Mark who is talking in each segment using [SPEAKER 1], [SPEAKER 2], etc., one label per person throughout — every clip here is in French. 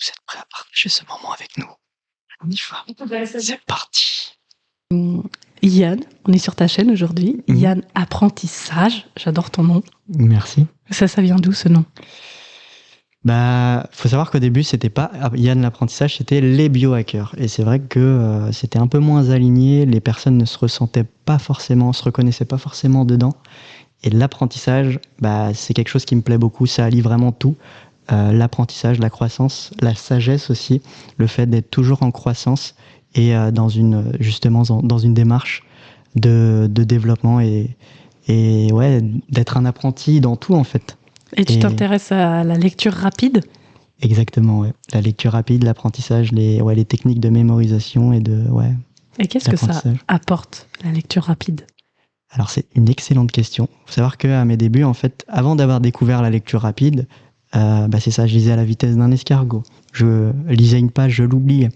[SPEAKER 1] Vous êtes prêts à partager ce moment avec nous? On y va. C'est parti.
[SPEAKER 2] Yann, on est sur ta chaîne aujourd'hui. Yann Apprentissage, j'adore ton nom.
[SPEAKER 1] Merci.
[SPEAKER 2] Ça vient d'où ce nom?
[SPEAKER 1] Faut savoir qu'au début, c'était pas Yann l'apprentissage, c'était les biohackers. Et c'est vrai que c'était un peu moins aligné, les personnes ne se ressentaient pas forcément, se reconnaissaient pas forcément dedans. Et l'apprentissage, c'est quelque chose qui me plaît beaucoup, ça allie vraiment tout. L'apprentissage, la croissance, la sagesse aussi, le fait d'être toujours en croissance et dans une démarche de développement et ouais, d'être un apprenti dans tout en fait.
[SPEAKER 2] Et tu t'intéresses à la lecture rapide?
[SPEAKER 1] Exactement, ouais. La lecture rapide, l'apprentissage, les techniques de mémorisation et de
[SPEAKER 2] Et qu'est-ce que ça apporte, la lecture rapide?
[SPEAKER 1] Alors c'est une excellente question. Il faut savoir qu'à mes débuts, en fait, avant d'avoir découvert la lecture rapide, c'est ça, je lisais à la vitesse d'un escargot. Je lisais une page, je l'oubliais.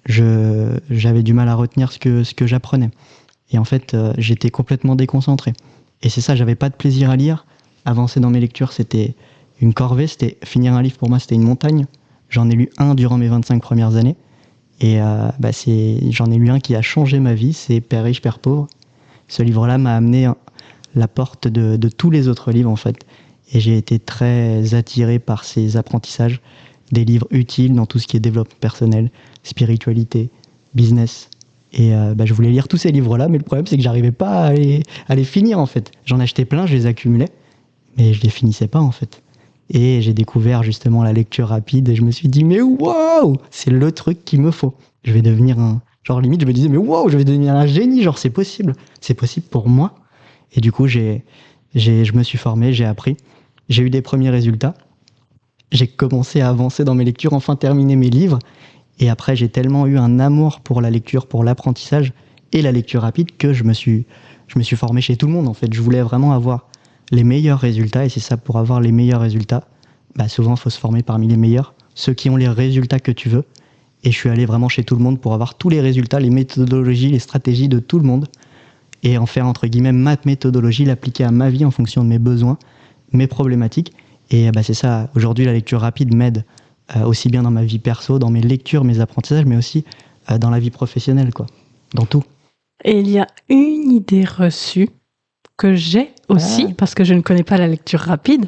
[SPEAKER 1] J'avais du mal à retenir ce que j'apprenais. Et en fait, j'étais complètement déconcentré. Et c'est ça, j'avais pas de plaisir à lire. Avancer dans mes lectures, c'était une corvée. Finir un livre, pour moi, c'était une montagne. J'en ai lu un durant mes 25 premières années. Et j'en ai lu un qui a changé ma vie, c'est Père riche, Père pauvre. Ce livre-là m'a amené la porte de tous les autres livres, en fait. Et j'ai été très attiré par ces apprentissages, des livres utiles dans tout ce qui est développement personnel, spiritualité, business. Et je voulais lire tous ces livres-là, mais le problème, c'est que j'arrivais pas à les finir, en fait. J'en achetais plein, je les accumulais, mais je les finissais pas, en fait. Et j'ai découvert justement la lecture rapide, et je me suis dit, mais waouh, c'est le truc qu'il me faut. Je vais devenir genre limite, je me disais, mais waouh, je vais devenir un génie, genre c'est possible pour moi. Et du coup, je me suis formé, j'ai appris, j'ai eu des premiers résultats. J'ai commencé à avancer dans mes lectures, enfin terminer mes livres. Et après, j'ai tellement eu un amour pour la lecture, pour l'apprentissage et la lecture rapide que je me suis formé chez tout le monde, en fait. Je voulais vraiment avoir les meilleurs résultats. Et c'est ça, pour avoir les meilleurs résultats, souvent, il faut se former parmi les meilleurs, ceux qui ont les résultats que tu veux. Et je suis allé vraiment chez tout le monde pour avoir tous les résultats, les méthodologies, les stratégies de tout le monde. Et en faire, entre guillemets, ma méthodologie, l'appliquer à ma vie en fonction de mes besoins, mes problématiques. Et c'est ça, aujourd'hui, la lecture rapide m'aide aussi bien dans ma vie perso, dans mes lectures, mes apprentissages, mais aussi dans la vie professionnelle, quoi, dans tout.
[SPEAKER 2] Et il y a une idée reçue que j'ai aussi, parce que je ne connais pas la lecture rapide.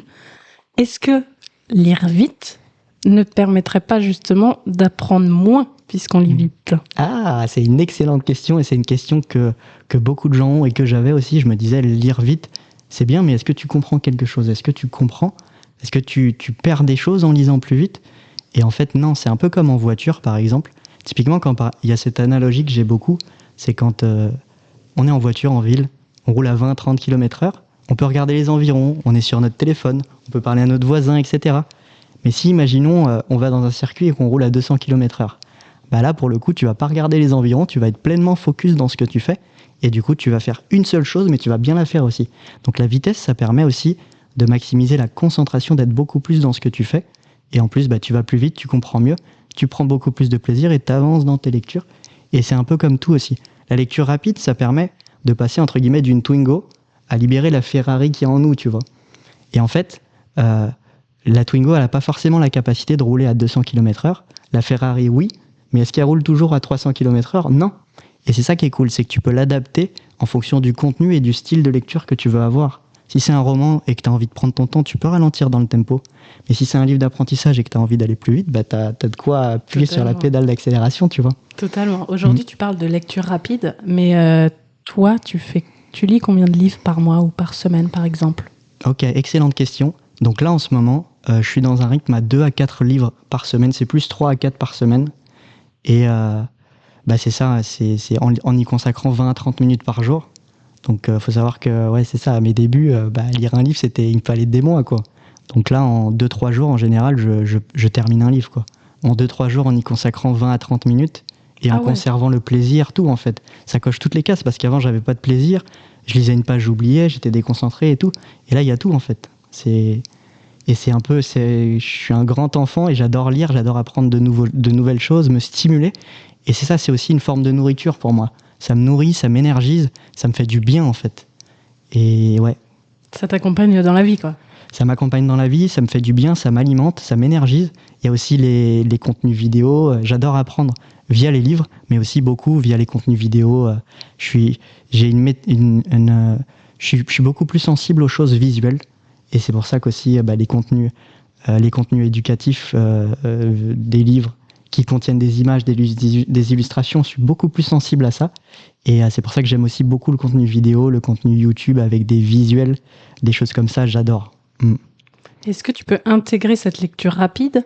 [SPEAKER 2] Est-ce que lire vite ne permettrait pas justement d'apprendre moins, puisqu'on lit vite?
[SPEAKER 1] C'est une excellente question, et c'est une question que beaucoup de gens ont et que j'avais aussi. Je me disais, lire vite, c'est bien, mais est-ce que tu comprends quelque chose? Est-ce que tu comprends? Est-ce que tu perds des choses en lisant plus vite? Et en fait, non, c'est un peu comme en voiture, par exemple. Typiquement, il y a cette analogie que j'ai beaucoup, c'est quand on est en voiture, en ville, on roule à 20-30 km/h, on peut regarder les environs, on est sur notre téléphone, on peut parler à notre voisin, etc. Mais si, imaginons, on va dans un circuit et qu'on roule à 200 km/h, là, pour le coup, tu vas pas regarder les environs, tu vas être pleinement focus dans ce que tu fais, et du coup, tu vas faire une seule chose, mais tu vas bien la faire aussi. Donc la vitesse, ça permet aussi de maximiser la concentration, d'être beaucoup plus dans ce que tu fais, et en plus, tu vas plus vite, tu comprends mieux, tu prends beaucoup plus de plaisir et tu avances dans tes lectures. Et c'est un peu comme tout aussi. La lecture rapide, ça permet de passer, entre guillemets, d'une Twingo à libérer la Ferrari qui est en nous, tu vois. Et en fait, la Twingo, elle n'a pas forcément la capacité de rouler à 200 km/h. La Ferrari, oui, mais est-ce qu'elle roule toujours à 300 km/h? Non. Et c'est ça qui est cool, c'est que tu peux l'adapter en fonction du contenu et du style de lecture que tu veux avoir. Si c'est un roman et que tu as envie de prendre ton temps, tu peux ralentir dans le tempo. Mais si c'est un livre d'apprentissage et que tu as envis d'aller plus vite, tu as de quoi appuyer sur la pédale d'accélération, tu vois.
[SPEAKER 2] Totalement. Aujourd'hui, tu parles de lecture rapide, mais toi, tu lis combien de livres par mois ou par semaine, par exemple?
[SPEAKER 1] Ok, excellente question. Donc là, en ce moment, je suis dans un rythme à 2 à 4 livres par semaine. C'est plus 3 à 4 par semaine. Et c'est ça, c'est en y consacrant 20 à 30 minutes par jour. Donc, faut savoir que, c'est ça, à mes débuts, lire un livre, il me fallait des mois, quoi. Donc là, en 2-3 jours, en général, je termine un livre, quoi. En 2-3 jours, en y consacrant 20 à 30 minutes et en conservant le plaisir, tout, en fait. Ça coche toutes les cases, parce qu'avant, j'avais pas de plaisir. Je lisais une page, j'oubliais, j'étais déconcentré et tout. Et là, il y a tout, en fait. Je suis un grand enfant et j'adore lire, j'adore apprendre de nouvelles choses, me stimuler. Et c'est ça, c'est aussi une forme de nourriture pour moi. Ça me nourrit, ça m'énergise, ça me fait du bien, en fait. Et ouais.
[SPEAKER 2] Ça t'accompagne dans la vie, quoi.
[SPEAKER 1] Ça m'accompagne dans la vie, ça me fait du bien, ça m'alimente, ça m'énergise. Il y a aussi les contenus vidéo. J'adore apprendre via les livres, mais aussi beaucoup via les contenus vidéo. Je suis beaucoup plus sensible aux choses visuelles. Et c'est pour ça qu'aussi les contenus éducatifs des livres qui contiennent des images, des illustrations, je suis beaucoup plus sensible à ça. Et c'est pour ça que j'aime aussi beaucoup le contenu vidéo, le contenu YouTube avec des visuels, des choses comme ça, j'adore.
[SPEAKER 2] Est-ce que tu peux intégrer cette lecture rapide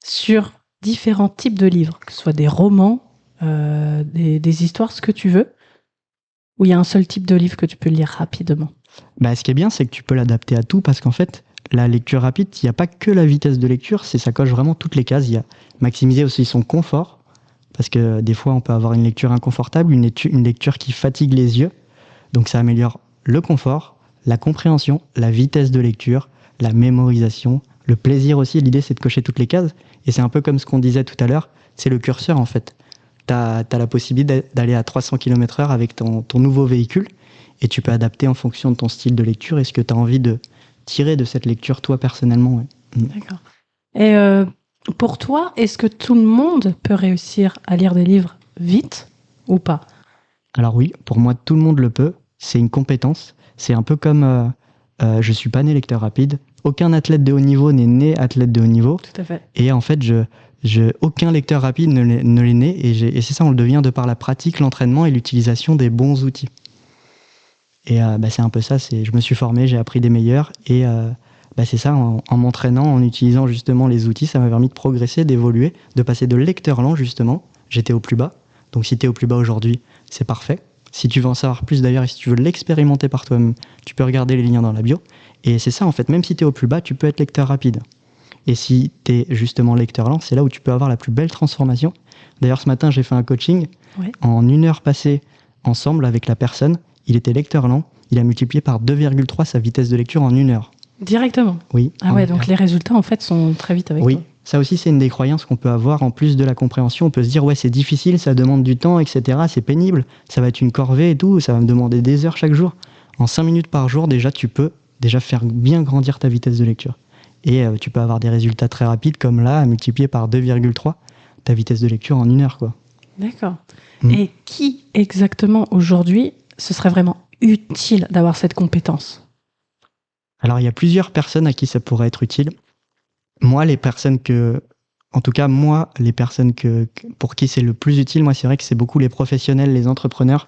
[SPEAKER 2] sur différents types de livres, que ce soit des romans, des histoires, ce que tu veux, ou il y a un seul type de livre que tu peux lire rapidement?
[SPEAKER 1] Ce qui est bien, c'est que tu peux l'adapter à tout, parce qu'en fait, la lecture rapide, il n'y a pas que la vitesse de lecture, ça coche vraiment toutes les cases. Il y a maximiser aussi son confort, parce que des fois, on peut avoir une lecture inconfortable, une lecture qui fatigue les yeux. Donc ça améliore le confort, la compréhension, la vitesse de lecture, la mémorisation, le plaisir aussi. L'idée, c'est de cocher toutes les cases. Et c'est un peu comme ce qu'on disait tout à l'heure, c'est le curseur en fait. Tu as la possibilité d'aller à 300 km/h avec ton nouveau véhicule, et tu peux adapter en fonction de ton style de lecture et ce que tu as envie de tirer de cette lecture toi personnellement. Ouais.
[SPEAKER 2] D'accord. Et pour toi, est-ce que tout le monde peut réussir à lire des livres vite ou pas?
[SPEAKER 1] Alors oui, pour moi, tout le monde le peut. C'est une compétence. C'est un peu comme je suis pas né lecteur rapide. Aucun athlète de haut niveau n'est né athlète de haut niveau.
[SPEAKER 2] Tout à fait.
[SPEAKER 1] Et en fait, aucun lecteur rapide ne l'est né. Et c'est ça, on le devient de par la pratique, l'entraînement et l'utilisation des bons outils. Et c'est un peu ça. Je me suis formé, j'ai appris des meilleurs. Et c'est ça, en m'entraînant, en utilisant justement les outils, ça m'a permis de progresser, d'évoluer, de passer de lecteur lent justement. J'étais au plus bas. Donc si tu es au plus bas aujourd'hui, c'est parfait. Si tu veux en savoir plus d'ailleurs et si tu veux l'expérimenter par toi-même, tu peux regarder les liens dans la bio. Et c'est ça en fait, même si tu es au plus bas, tu peux être lecteur rapide. Et si tu es justement lecteur lent, c'est là où tu peux avoir la plus belle transformation. D'ailleurs ce matin, j'ai fait un coaching.
[SPEAKER 2] Ouais.
[SPEAKER 1] En 1 heure passée ensemble avec la personne, il était lecteur lent. Il a multiplié par 2,3 sa vitesse de lecture en 1 heure.
[SPEAKER 2] Directement?
[SPEAKER 1] Oui.
[SPEAKER 2] Ah ouais, donc les résultats en fait sont très vite avec toi.
[SPEAKER 1] Oui. Ça aussi, c'est une des croyances qu'on peut avoir en plus de la compréhension. On peut se dire, ouais, c'est difficile, ça demande du temps, etc. C'est pénible, ça va être une corvée et tout, ça va me demander des heures chaque jour. En 5 minutes par jour, déjà, tu peux faire bien grandir ta vitesse de lecture. Et tu peux avoir des résultats très rapides, comme là, à multiplier par 2,3 ta vitesse de lecture en 1 heure, quoi.
[SPEAKER 2] D'accord. Et qui exactement aujourd'hui, ce serait vraiment utile d'avoir cette compétence?
[SPEAKER 1] Alors, il y a plusieurs personnes à qui ça pourrait être utile. Moi, les personnes pour qui c'est le plus utile, moi, c'est vrai que c'est beaucoup les professionnels, les entrepreneurs.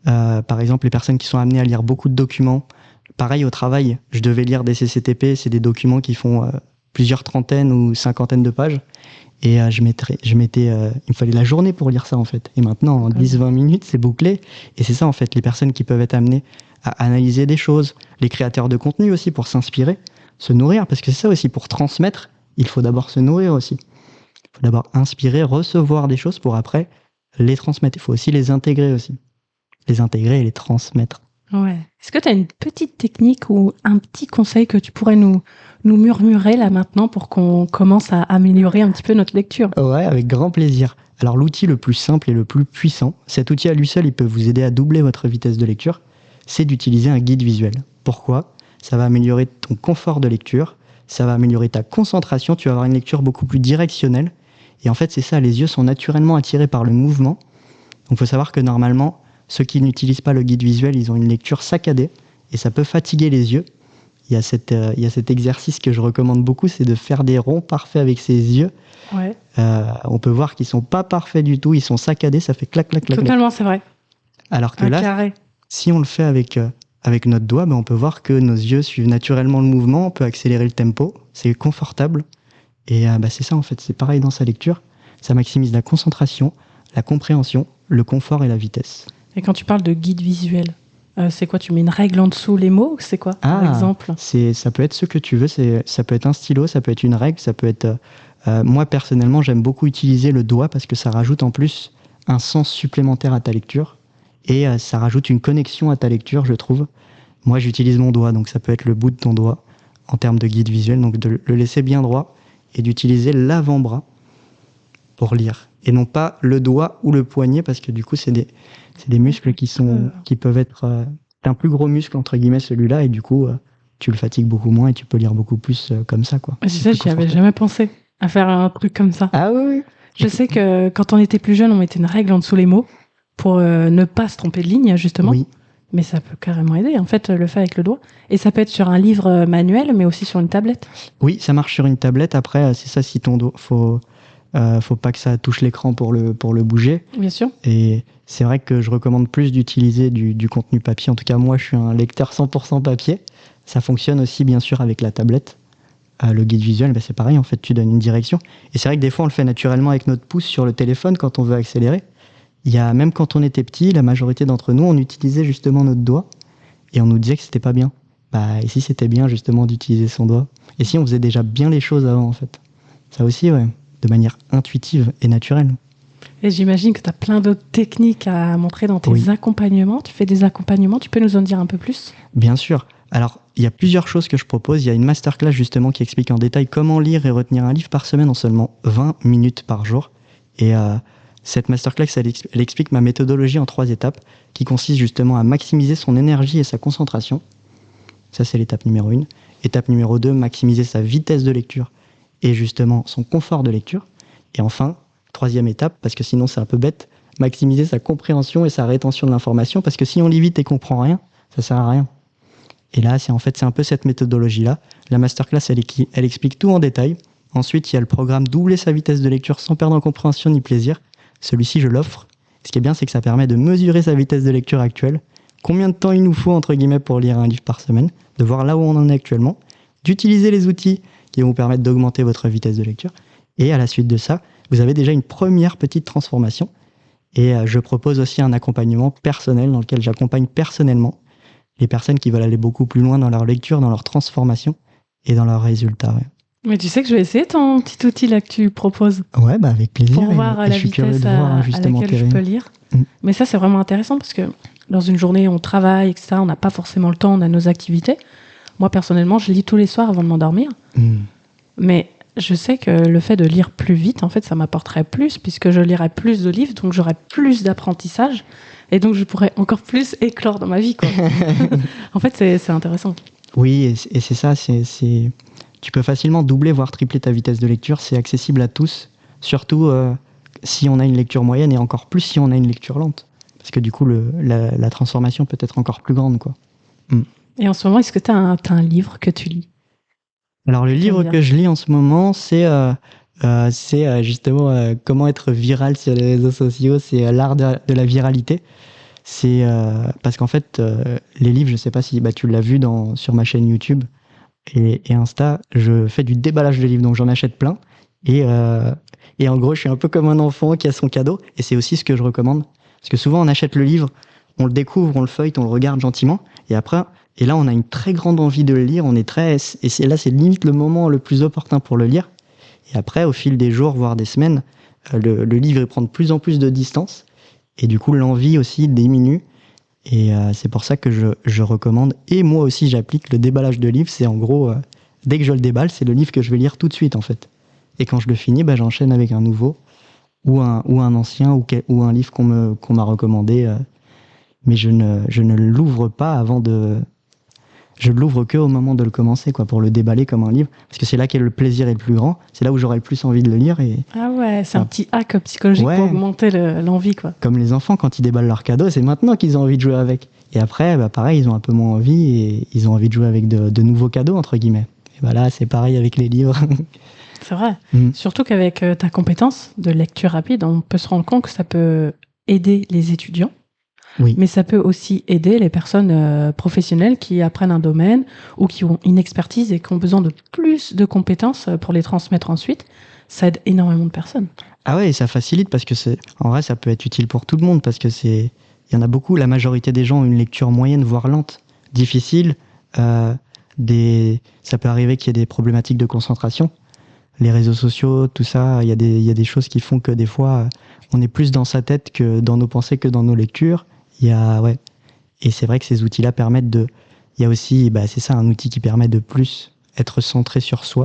[SPEAKER 1] Par exemple, les personnes qui sont amenées à lire beaucoup de documents. Pareil, au travail, je devais lire des CCTP, c'est des documents qui font plusieurs trentaines ou cinquantaines de pages. Et il me fallait la journée pour lire ça, en fait. Et maintenant, en 10-20 minutes, c'est bouclé. Et c'est ça, en fait, les personnes qui peuvent être amenées à analyser des choses, les créateurs de contenu aussi, pour s'inspirer, se nourrir, parce que c'est ça aussi, pour transmettre, il faut d'abord se nourrir aussi. Il faut d'abord inspirer, recevoir des choses pour après les transmettre. Il faut aussi les intégrer aussi. Les intégrer et les transmettre.
[SPEAKER 2] Ouais. Est-ce que tu as une petite technique ou un petit conseil que tu pourrais nous murmurer là maintenant pour qu'on commence à améliorer un petit peu notre lecture?
[SPEAKER 1] Ouais, avec grand plaisir. Alors l'outil le plus simple et le plus puissant, cet outil à lui seul, il peut vous aider à doubler votre vitesse de lecture, c'est d'utiliser un guide visuel. Pourquoi ? Ça va améliorer ton confort de lecture, ça va améliorer ta concentration, tu vas avoir une lecture beaucoup plus directionnelle. Et en fait, c'est ça, les yeux sont naturellement attirés par le mouvement. Donc il faut savoir que normalement, ceux qui n'utilisent pas le guide visuel, ils ont une lecture saccadée et ça peut fatiguer les yeux. Il y a cet exercice que je recommande beaucoup, c'est de faire des ronds parfaits avec ses yeux.
[SPEAKER 2] Ouais.
[SPEAKER 1] On peut voir qu'ils ne sont pas parfaits du tout, ils sont saccadés, ça fait clac, clac, clac.
[SPEAKER 2] Totalement, c'est vrai.
[SPEAKER 1] Alors que
[SPEAKER 2] un
[SPEAKER 1] là,
[SPEAKER 2] carré.
[SPEAKER 1] Si on le fait avec notre doigt, on peut voir que nos yeux suivent naturellement le mouvement, on peut accélérer le tempo, c'est confortable. Et c'est ça en fait, c'est pareil dans sa lecture. Ça maximise la concentration, la compréhension, le confort et la vitesse.
[SPEAKER 2] Et quand tu parles de guide visuel, c'est quoi? Tu mets une règle en dessous les mots? C'est quoi, par exemple?
[SPEAKER 1] Ça peut être ce que tu veux, ça peut être un stylo, ça peut être une règle, ça peut être... moi personnellement, j'aime beaucoup utiliser le doigt parce que ça rajoute en plus un sens supplémentaire à ta lecture. Et ça rajoute une connexion à ta lecture, je trouve. Moi, j'utilise mon doigt, donc ça peut être le bout de ton doigt en termes de guide visuel, donc de le laisser bien droit et d'utiliser l'avant-bras pour lire. Et non pas le doigt ou le poignet, parce que du coup, c'est des muscles qui peuvent être... un plus gros muscle, entre guillemets, celui-là, et du coup, tu le fatigues beaucoup moins et tu peux lire beaucoup plus comme ça, quoi.
[SPEAKER 2] C'est ça, j'y avais jamais pensé. à faire un truc comme ça.
[SPEAKER 1] Ah oui.
[SPEAKER 2] Je sais que quand on était plus jeune, on mettait une règle en dessous les mots pour ne pas se tromper de ligne, justement.
[SPEAKER 1] Oui.
[SPEAKER 2] Mais ça peut carrément aider, en fait, le faire avec le doigt. Et ça peut être sur un livre manuel, mais aussi sur une tablette.
[SPEAKER 1] Oui, ça marche sur une tablette. Après, c'est ça, si ton doigt, faut pas que ça touche l'écran pour le bouger.
[SPEAKER 2] Bien sûr.
[SPEAKER 1] Et c'est vrai que je recommande plus d'utiliser du contenu papier. En tout cas, moi, je suis un lecteur 100% papier. Ça fonctionne aussi, bien sûr, avec la tablette. Le guide visuel, c'est pareil, en fait, tu donnes une direction. Et c'est vrai que des fois, on le fait naturellement avec notre pouce sur le téléphone quand on veut accélérer. Même quand on était petit, la majorité d'entre nous, on utilisait justement notre doigt et on nous disait que c'était pas bien. Et si c'était bien, justement, d'utiliser son doigt. Et si on faisait déjà bien les choses avant, en fait. Ça aussi, ouais, de manière intuitive et naturelle.
[SPEAKER 2] Et j'imagine que tu as plein d'autres techniques à montrer dans tes accompagnements. Tu fais des accompagnements, tu peux nous en dire un peu plus ?
[SPEAKER 1] Bien sûr. Alors, il y a plusieurs choses que je propose. Il y a une masterclass justement qui explique en détail comment lire et retenir un livre par semaine en seulement 20 minutes par jour. Et cette masterclass, elle explique ma méthodologie en 3 étapes qui consiste justement à maximiser son énergie et sa concentration. Ça, c'est l'étape numéro 1. Étape numéro 2, maximiser sa vitesse de lecture et justement son confort de lecture. Et enfin, 3e étape, parce que sinon c'est un peu bête, maximiser sa compréhension et sa rétention de l'information, parce que si on lit vite et qu'on comprend rien, ça sert à rien. Et là, c'est un peu cette méthodologie-là. La masterclass, elle explique tout en détail. Ensuite, il y a le programme Doubler sa vitesse de lecture sans perdre en compréhension ni plaisir. Celui-ci, je l'offre. Ce qui est bien, c'est que ça permet de mesurer sa vitesse de lecture actuelle, combien de temps il nous faut, entre guillemets, pour lire un livre par semaine, de voir là où on en est actuellement, d'utiliser les outils qui vont vous permettre d'augmenter votre vitesse de lecture. Et à la suite de ça, vous avez déjà une première petite transformation. Et je propose aussi un accompagnement personnel dans lequel j'accompagne personnellement les personnes qui veulent aller beaucoup plus loin dans leur lecture, dans leur transformation et dans leurs résultats. Ouais.
[SPEAKER 2] Mais tu sais que je vais essayer ton petit outil là que tu proposes.
[SPEAKER 1] Ouais, avec plaisir.
[SPEAKER 2] Pour voir la vitesse à laquelle je peux lire. Mais ça, c'est vraiment intéressant parce que dans une journée, on travaille, etc. On n'a pas forcément le temps, on a nos activités. Moi, personnellement, je lis tous les soirs avant de m'endormir. Mais je sais que le fait de lire plus vite, en fait, ça m'apporterait plus puisque je lirais plus de livres, donc j'aurais plus d'apprentissage. Et donc, je pourrais encore plus éclore dans ma vie, quoi. En fait, c'est intéressant.
[SPEAKER 1] Oui, et c'est ça. Tu peux facilement doubler, voire tripler ta vitesse de lecture. C'est accessible à tous, surtout si on a une lecture moyenne et encore plus si on a une lecture lente. Parce que du coup, la transformation peut être encore plus grande, quoi.
[SPEAKER 2] Et en ce moment, est-ce que tu as un livre que tu lis ?
[SPEAKER 1] Alors, le livre que je lis en ce moment, c'est justement comment être viral sur les réseaux sociaux. C'est l'art de la viralité. C'est parce qu'en fait, les livres, je sais pas si tu l'as vu sur ma chaîne YouTube et Insta, je fais du déballage de livres, donc j'en achète plein. Et en gros, je suis un peu comme un enfant qui a son cadeau. Et c'est aussi ce que je recommande. Parce que souvent, on achète le livre, on le découvre, on le feuillete, on le regarde gentiment. Et là, on a une très grande envie de le lire. C'est limite le moment le plus opportun pour le lire. Et après, au fil des jours, voire des semaines, le livre il prend de plus en plus de distance. Et du coup, l'envie aussi diminue. Et c'est pour ça que je recommande. Et moi aussi, j'applique le déballage de livres. C'est en gros, dès que je le déballe, c'est le livre que je vais lire tout de suite, en fait. Et quand je le finis, j'enchaîne avec un nouveau, ou un ancien, ou un livre qu'on m'a recommandé. Mais je ne l'ouvre pas avant de... Je l'ouvre qu'au moment de le commencer, quoi, pour le déballer comme un livre. Parce que c'est là qu'est le plaisir est le plus grand. C'est là où j'aurai le plus envie de le lire.
[SPEAKER 2] Ah ouais, c'est un petit hack psychologique pour augmenter l'envie, quoi.
[SPEAKER 1] Comme les enfants, quand ils déballent leur cadeau, c'est maintenant qu'ils ont envie de jouer avec. Et après, pareil, ils ont un peu moins envie et ils ont envie de jouer avec de nouveaux cadeaux, entre guillemets. Et là, c'est pareil avec les livres.
[SPEAKER 2] C'est vrai. Surtout qu'avec ta compétence de lecture rapide, on peut se rendre compte que ça peut aider les étudiants.
[SPEAKER 1] Oui.
[SPEAKER 2] Mais ça peut aussi aider les personnes professionnelles qui apprennent un domaine ou qui ont une expertise et qui ont besoin de plus de compétences pour les transmettre ensuite. Ça aide énormément de personnes.
[SPEAKER 1] Ah ouais, et ça facilite parce que en vrai, ça peut être utile pour tout le monde parce que il y en a beaucoup. La majorité des gens ont une lecture moyenne, voire lente, difficile. Ça peut arriver qu'il y ait des problématiques de concentration. Les réseaux sociaux, tout ça, il y a des choses qui font que des fois, on est plus dans sa tête que dans nos pensées que dans nos lectures. Et c'est vrai que ces outils-là permettent de... Il y a aussi, c'est ça, un outil qui permet de plus être centré sur soi.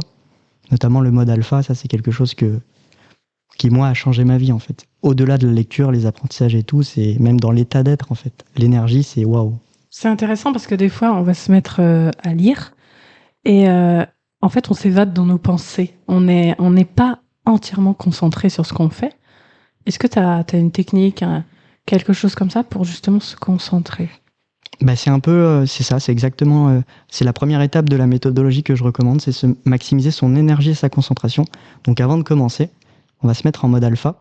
[SPEAKER 1] Notamment le mode alpha, ça c'est quelque chose qui, moi, a changé ma vie, en fait. Au-delà de la lecture, les apprentissages et tout, c'est même dans l'état d'être, en fait. L'énergie, c'est waouh.
[SPEAKER 2] C'est intéressant parce que des fois, on va se mettre à lire et en fait, on s'évade dans nos pensées. On n'est pas entièrement concentré sur ce qu'on fait. Est-ce que tu as une technique, quelque chose comme ça pour justement se concentrer?
[SPEAKER 1] Bah, c'est un peu, c'est ça, c'est exactement, c'est la première étape de la méthodologie que je recommande, c'est maximiser son énergie et sa concentration. Donc avant de commencer, on va se mettre en mode alpha.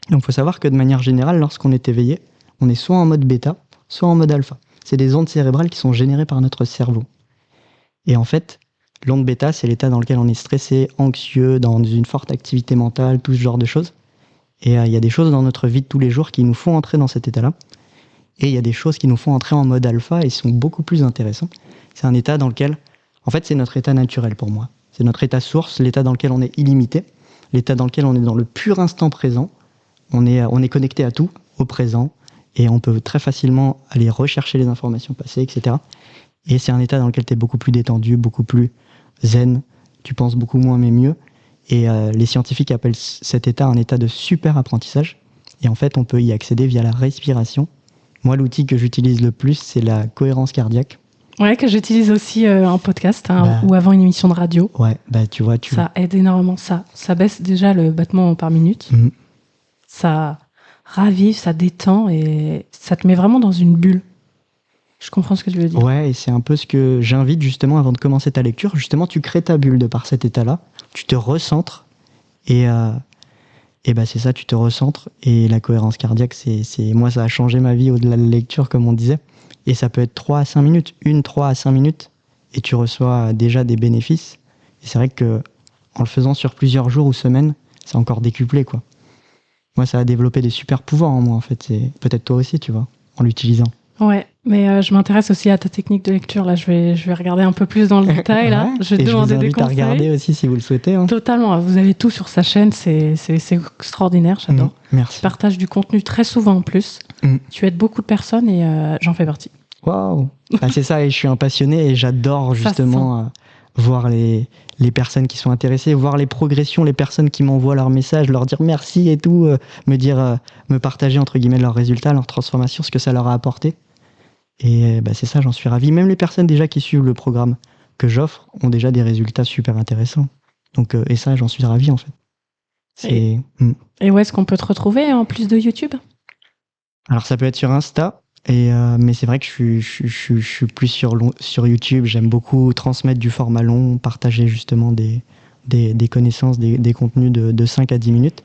[SPEAKER 1] Donc il faut savoir que de manière générale, lorsqu'on est éveillé, on est soit en mode bêta, soit en mode alpha. C'est des ondes cérébrales qui sont générées par notre cerveau. Et en fait, l'onde bêta, c'est l'état dans lequel on est stressé, anxieux, dans une forte activité mentale, tout ce genre de choses. Et il y a des choses dans notre vie de tous les jours qui nous font entrer dans cet état-là. Et il y a des choses qui nous font entrer en mode alpha et sont beaucoup plus intéressants. C'est un état dans lequel, en fait, c'est notre état naturel pour moi. C'est notre état source, l'état dans lequel on est illimité, l'état dans lequel on est dans le pur instant présent. On est connecté à tout, au présent, et on peut très facilement aller rechercher les informations passées, etc. Et c'est un état dans lequel tu es beaucoup plus détendu, beaucoup plus zen, tu penses beaucoup moins mais mieux. Et les scientifiques appellent cet état un état de super apprentissage. Et en fait, on peut y accéder via la respiration. Moi, l'outil que j'utilise le plus, c'est la cohérence cardiaque.
[SPEAKER 2] Ouais, que j'utilise aussi en podcast ou avant une émission de radio.
[SPEAKER 1] Ouais, bah tu vois.
[SPEAKER 2] Ça aide énormément. Ça baisse déjà le battement par minute. Mmh. Ça ravive, ça détend et ça te met vraiment dans une bulle. Je comprends ce que tu veux dire.
[SPEAKER 1] Ouais, et c'est un peu ce que j'invite justement avant de commencer ta lecture. Justement, tu crées ta bulle de par cet état-là. Tu te recentres et bah c'est ça, tu te recentres. Et la cohérence cardiaque, moi, ça a changé ma vie au-delà de la lecture, comme on disait. Et ça peut être 3 à 5 minutes, 3 à 5 minutes, et tu reçois déjà des bénéfices. Et c'est vrai que en le faisant sur plusieurs jours ou semaines, c'est encore décuplé, quoi. Moi, ça a développé des super pouvoirs en moi, en fait. C'est peut-être toi aussi, tu vois, en l'utilisant.
[SPEAKER 2] Ouais, mais je m'intéresse aussi à ta technique de lecture. Là, je vais regarder un peu plus dans le détail. Là,
[SPEAKER 1] ouais, je vais te demander des conseils. À regarder aussi si vous le souhaitez. Hein.
[SPEAKER 2] Totalement. Vous avez tout sur sa chaîne. C'est extraordinaire. J'adore.
[SPEAKER 1] Merci.
[SPEAKER 2] Tu partages du contenu très souvent en plus. Tu aides beaucoup de personnes et j'en fais partie.
[SPEAKER 1] Waouh. Ah, c'est ça. Et je suis un passionné et j'adore justement voir les personnes qui sont intéressées, voir les progressions, les personnes qui m'envoient leurs messages, leur dire merci et tout, me partager entre guillemets leurs résultats, leur transformation, ce que ça leur a apporté. Et bah, c'est ça, j'en suis ravi. Même les personnes déjà qui suivent le programme que j'offre ont déjà des résultats super intéressants. Donc, et ça, j'en suis ravi en fait.
[SPEAKER 2] Et où est-ce qu'on peut te retrouver en plus de YouTube ?
[SPEAKER 1] Alors ça peut être sur Insta, mais c'est vrai que je suis plus sur YouTube. J'aime beaucoup transmettre du format long, partager justement des connaissances, des contenus de 5 à 10 minutes.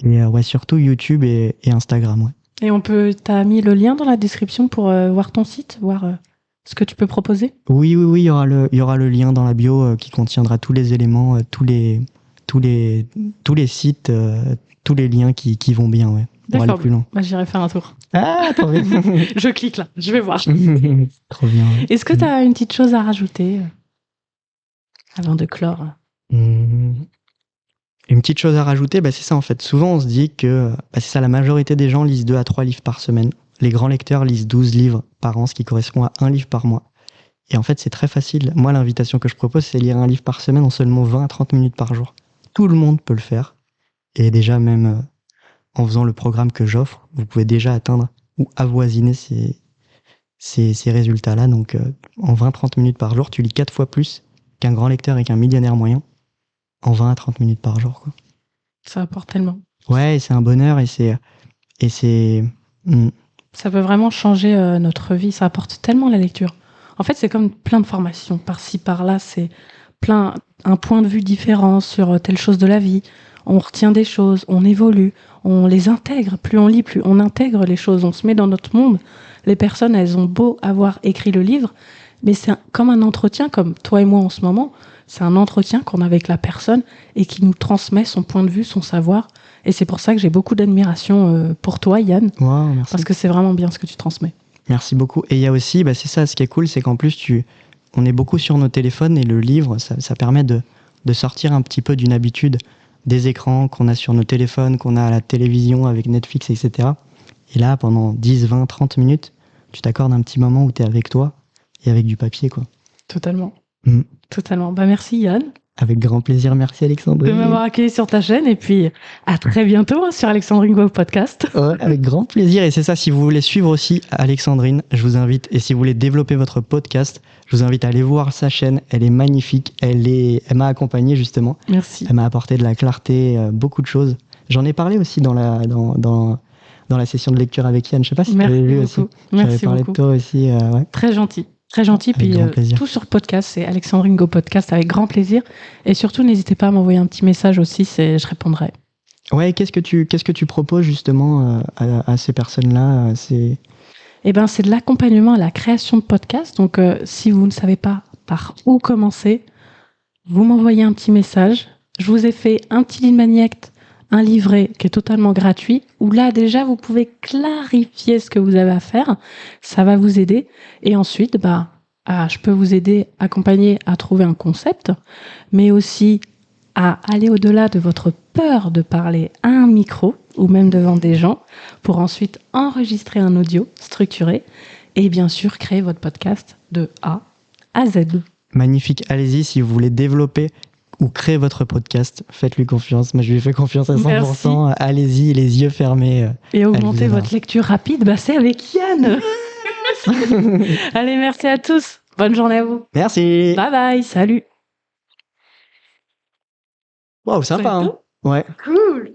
[SPEAKER 1] Et ouais, surtout YouTube et Instagram, ouais.
[SPEAKER 2] Et t'as mis le lien dans la description pour voir ton site, voir ce que tu peux proposer ?
[SPEAKER 1] Oui, il y aura le lien dans la bio qui contiendra tous les éléments, tous les sites, tous les liens qui vont bien, ouais. Pour aller plus loin.
[SPEAKER 2] Bah, j'irai faire un tour.
[SPEAKER 1] Ah, trop bien.
[SPEAKER 2] Je clique là, je vais voir.
[SPEAKER 1] Trop bien. Ouais.
[SPEAKER 2] Est-ce que tu as une petite chose à rajouter avant de clore ?
[SPEAKER 1] Une petite chose à rajouter, bah c'est ça en fait. Souvent on se dit que c'est ça, la majorité des gens lisent 2 à 3 livres par semaine. Les grands lecteurs lisent 12 livres par an, ce qui correspond à 1 livre par mois. Et en fait c'est très facile. Moi l'invitation que je propose c'est lire 1 livre par semaine en seulement 20 à 30 minutes par jour. Tout le monde peut le faire. Et déjà même en faisant le programme que j'offre, vous pouvez déjà atteindre ou avoisiner ces résultats-là. Donc en 20-30 minutes par jour, tu lis 4 fois plus qu'un grand lecteur et qu'un millionnaire moyen. En 20 à 30 minutes par jour, quoi.
[SPEAKER 2] Ça apporte tellement.
[SPEAKER 1] Ouais, et c'est un bonheur et c'est.
[SPEAKER 2] Ça peut vraiment changer notre vie. Ça apporte tellement la lecture. En fait, c'est comme plein de formations par-ci, par-là. C'est un point de vue différent sur telle chose de la vie. On retient des choses, on évolue, on les intègre. Plus on lit, plus on intègre les choses. On se met dans notre monde. Les personnes, elles ont beau avoir écrit le livre, mais c'est comme un entretien, comme toi et moi en ce moment. C'est un entretien qu'on a avec la personne et qui nous transmet son point de vue, son savoir. Et c'est pour ça que j'ai beaucoup d'admiration pour toi, Yann.
[SPEAKER 1] Wow, merci.
[SPEAKER 2] Parce que c'est vraiment bien ce que tu transmets.
[SPEAKER 1] Merci beaucoup. Et il y a aussi, c'est ça, ce qui est cool, c'est qu'en plus, on est beaucoup sur nos téléphones et le livre, ça permet de sortir un petit peu d'une habitude des écrans qu'on a sur nos téléphones, qu'on a à la télévision avec Netflix, etc. Et là, pendant 10, 20, 30 minutes, tu t'accordes un petit moment où tu es avec toi et avec du papier, quoi.
[SPEAKER 2] Totalement. Totalement. Merci Yann.
[SPEAKER 1] Avec grand plaisir. Merci
[SPEAKER 2] de
[SPEAKER 1] Alexandrine.
[SPEAKER 2] m'avoir accueilli sur ta chaîne. Et puis, à très bientôt sur Alexandrine Go Podcast.
[SPEAKER 1] Ouais, avec grand plaisir. Et c'est ça, si vous voulez suivre aussi Alexandrine, je vous invite, et si vous voulez développer votre podcast, je vous invite à aller voir sa chaîne. Elle est magnifique. Elle m'a accompagné justement.
[SPEAKER 2] Merci.
[SPEAKER 1] Elle m'a apporté de la clarté, beaucoup de choses. J'en ai parlé aussi dans la session de lecture avec Yann. Je sais pas si tu avais vu aussi. J'avais
[SPEAKER 2] Merci
[SPEAKER 1] parlé
[SPEAKER 2] beaucoup.
[SPEAKER 1] de toi aussi. Ouais.
[SPEAKER 2] Très gentil. Très gentil.
[SPEAKER 1] Avec
[SPEAKER 2] Puis
[SPEAKER 1] grand plaisir.
[SPEAKER 2] tout sur podcast, c'est Alexandrine Go Podcast avec grand plaisir. Et surtout, n'hésitez pas à m'envoyer un petit message aussi, je répondrai.
[SPEAKER 1] Ouais, qu'est-ce que tu proposes justement à ces personnes-là
[SPEAKER 2] Eh ben, c'est de l'accompagnement à la création de podcasts. Donc, si vous ne savez pas par où commencer, vous m'envoyez un petit message. Je vous ai fait un petit lead magnet, un livret qui est totalement gratuit, où là, déjà, vous pouvez clarifier ce que vous avez à faire. Ça va vous aider. Et ensuite, je peux vous aider, accompagner à trouver un concept, mais aussi à aller au-delà de votre peur de parler à un micro ou même devant des gens pour ensuite enregistrer un audio structuré et bien sûr créer votre podcast de A à Z.
[SPEAKER 1] Magnifique. Allez-y, si vous voulez développer ou créer votre podcast, faites-lui confiance. Moi, je lui fais confiance à 100%.
[SPEAKER 2] Merci.
[SPEAKER 1] Allez-y, les yeux fermés.
[SPEAKER 2] Et augmenter votre lecture rapide, c'est avec Yann. Allez, merci à tous. Bonne journée à vous.
[SPEAKER 1] Merci.
[SPEAKER 2] Bye bye. Salut.
[SPEAKER 1] Wow, sympa. Hein. Ouais.
[SPEAKER 2] Cool.